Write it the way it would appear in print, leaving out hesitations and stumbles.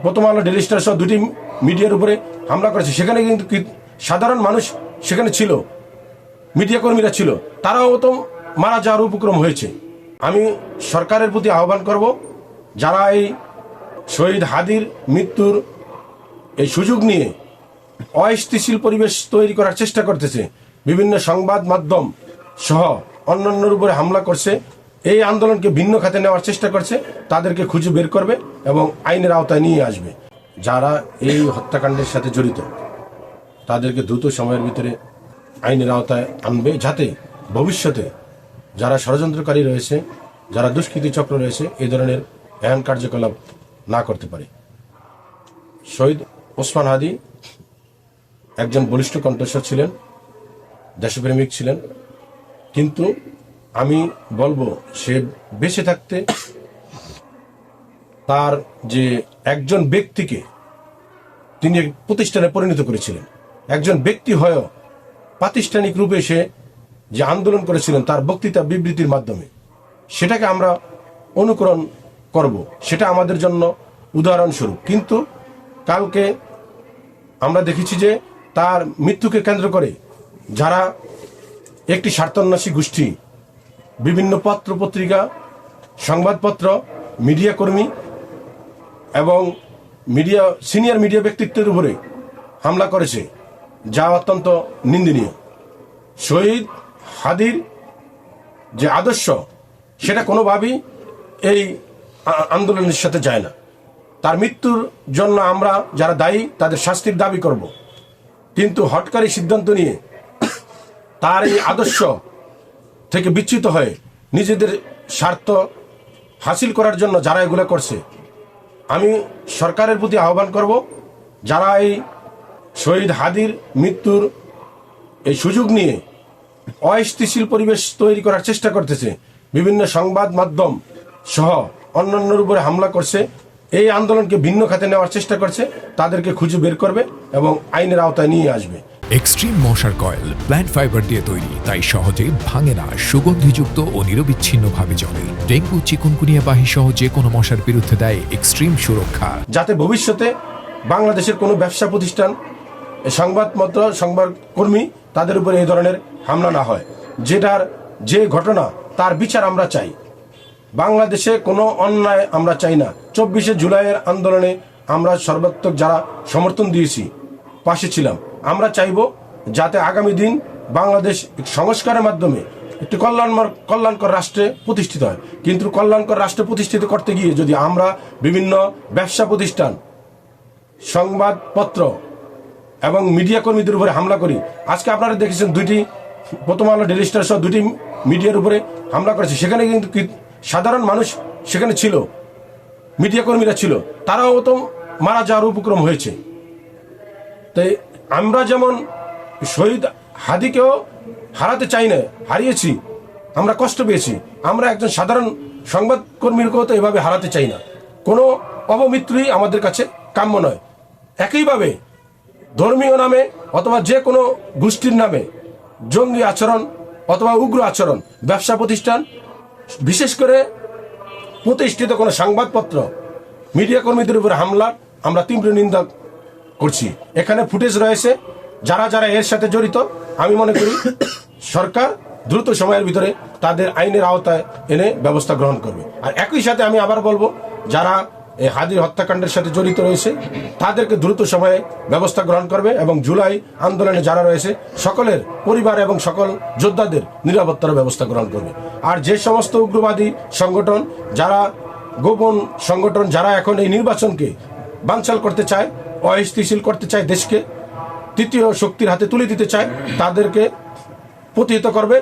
প্রথম আলো, daily star সহ দুটি মিডিয়ার উপরে হামলা করেছে। সেখানে কিন্তু সাধারণ মানুষ সেখানে ছিল, মিডিয়া কর্মীরা ছিল, তারাও তো মারা যাওয়ার উপক্রম হয়েছে। আমি সরকারের প্রতি আহ্বান করব, যারা এই শহীদ হাদির মৃত্যুর এই সুযোগ নিয়ে অস্থিতিশীল পরিবেশ তৈরি করার চেষ্টা করতেছে, বিভিন্ন সংবাদ মাধ্যম সহ অন্যান্যর উপরে হামলা করছে, এই আন্দোলনকে ভিন্ন খাতে নেওয়ার চেষ্টা করছে, তাদেরকে খুঁজে বের করবে এবং আইনের আওতায় নিয়ে আসবে। যারা এই হত্যাকাণ্ডের সাথে জড়িত তাদেরকে দ্রুত সময়ের ভিতরে আইনের আওতায় আনবে, যাতে ভবিষ্যতে যারা ষড়যন্ত্রকারী রয়েছে, যারা দুষ্কৃতী চক্র রয়েছে, এই ধরনের এহেন কার্যকলাপ না করতে পারে। শহীদ ওসমান হাদি একজন বলিষ্ঠ কণ্ঠস্বর ছিলেন, দেশপ্রেমিক ছিলেন, কিন্তু আমি বলবো সে বেঁচে থাকতে তার যে একজন ব্যক্তিকে তিনি প্রতিষ্ঠানে পরিণত করেছিলেন, একজন ব্যক্তি হয়েও প্রাতিষ্ঠানিক রূপে সে যে আন্দোলন করেছিলেন তার বক্তৃতা বিবৃতির মাধ্যমে, সেটাকে আমরা অনুকরণ করব, সেটা আমাদের জন্য উদাহরণস্বরূপ। কিন্তু কালকে আমরা দেখেছি যে তার মৃত্যুকে কেন্দ্র করে যারা একটি স্বার্থান্বেষী গোষ্ঠী, বিভিন্ন পত্র পত্রিকা, সংবাদপত্র, মিডিয়া কর্মী এবং সিনিয়র মিডিয়া ব্যক্তিত্বের উপরে হামলা করেছে, যা অত্যন্ত নিন্দনীয়। শহীদ হাদির যে আদর্শ সেটা কোনোভাবেই এই আন্দোলনের সাথে যায় না। তার মৃত্যুর জন্য আমরা যারা দায়ী তাদের শাস্তির দাবি করব, কিন্তু হটকারী সিদ্ধান্ত নিয়ে তার এই আদর্শ থেকে বিচ্যুত হয়ে নিজেদের স্বার্থ হাসিল করার জন্য যারা এগুলো করছে, আমি সরকারের প্রতি আহ্বান করব, যারা এই শহীদ হাদির মৃত্যুর এই সুযোগ নিয়ে অস্থিতিশীল পরিবেশ তৈরি করার চেষ্টা করতেছে, বিভিন্ন সংবাদ মাধ্যম সহ অন্যান্যর উপরে হামলা করছে, এই আন্দোলনকে ভিন্ন খাতে নেওয়ার চেষ্টা করছে, তাদেরকে খুঁজে বের করবে এবং আইনের আওতায় নিয়ে আসবে। এক্সট্রিম মশার কয়েল প্ল্যান্ট ফাইবার দিয়ে তৈরি, তাই সহজে ভাঙে না, সুগন্ধিযুক্ত ও নিরবিচ্ছিন্নভাবে জ্বলে। ডেঙ্গু, চিকুনগুনিয়া বাহি সহ যে কোনো মশার বিরুদ্ধে দেয় এক্সট্রিম সুরক্ষা। যাতে ভবিষ্যতে বাংলাদেশের কোনো ব্যবসা প্রতিষ্ঠান, সংবাদ কর্মী তাদের উপরে এই ধরনের হামলা না হয়। যেটার যে ঘটনা তার বিচার আমরা চাই। বাংলাদেশে কোনো অন্যায় আমরা চাই না। 24শে জুলাইয়ের আন্দোলনে আমরা সর্বাত্মক যারা সমর্থন দিয়েছি, পাশে ছিলাম, আমরা চাইব যাতে আগামী দিন বাংলাদেশ সংস্কারের মাধ্যমে একটি কল্যাণকর রাষ্ট্রে প্রতিষ্ঠিত হয়। কিন্তু কল্যাণকর রাষ্ট্রে প্রতিষ্ঠিত করতে গিয়ে যদি আমরা বিভিন্ন ব্যবসা প্রতিষ্ঠান, সংবাদপত্র এবং মিডিয়া কর্মীদের উপরে হামলা করি, আজকে আপনারা দেখেছেন প্রথম আলো, ডেইলি স্টার সহ দুটি মিডিয়ার উপরে হামলা করেছে। সেখানে কিন্তু সাধারণ মানুষ সেখানে ছিল, মিডিয়া কর্মীরা ছিল, তারাও তো মারা যাওয়ার উপক্রম হয়েছে। তাই আমরা যেমন শহীদ হাদিকেও হারাতে চাই না, হারিয়েছি, আমরা কষ্ট পেয়েছি, আমরা একজন সাধারণ সংবাদকর্মীকেও তো এভাবে হারাতে চাই না। কোনো অপমৃত্যুই আমাদের কাছে কাম্য নয়। একইভাবে ধর্মীয় নামে অথবা যে কোনো গোষ্ঠীর নামে জঙ্গি আচরণ অথবা উগ্র আচরণ, ব্যবসা প্রতিষ্ঠান, বিশেষ করে প্রতিষ্ঠিত কোনো সংবাদপত্র, মিডিয়া কর্মীদের উপরে হামলার আমরা তীব্র নিন্দা করছি। এখানে ফুটেজ রয়েছে, যারা যারা এর সাথে জড়িত আমি মনে করি সরকার দ্রুত সময়ের ভিতরে তাদের আইনের আওতায় এনে ব্যবস্থা গ্রহণ করবে। আর একই সাথে আমি আবার বলবো, যারা এই হাদির হত্যাকাণ্ডের সাথে জড়িত রয়েছে তাদেরকে দ্রুত সময়ে ব্যবস্থা গ্রহণ করবে এবং জুলাই আন্দোলনে যারা রয়েছে সকলের পরিবার এবং সকল যোদ্ধাদের নিরাপত্তার ব্যবস্থা গ্রহণ করবে। আর যে সমস্ত উগ্রবাদী সংগঠন, যারা গোপন সংগঠন, যারা এখন এই নির্বাচনকে বানচাল করতে চায়, অস্থিতিশীল করতে চায়, দেশকে তৃতীয় শক্তির হাতে তুলে দিতে চায়, তাদেরকে প্রতিহত করবে।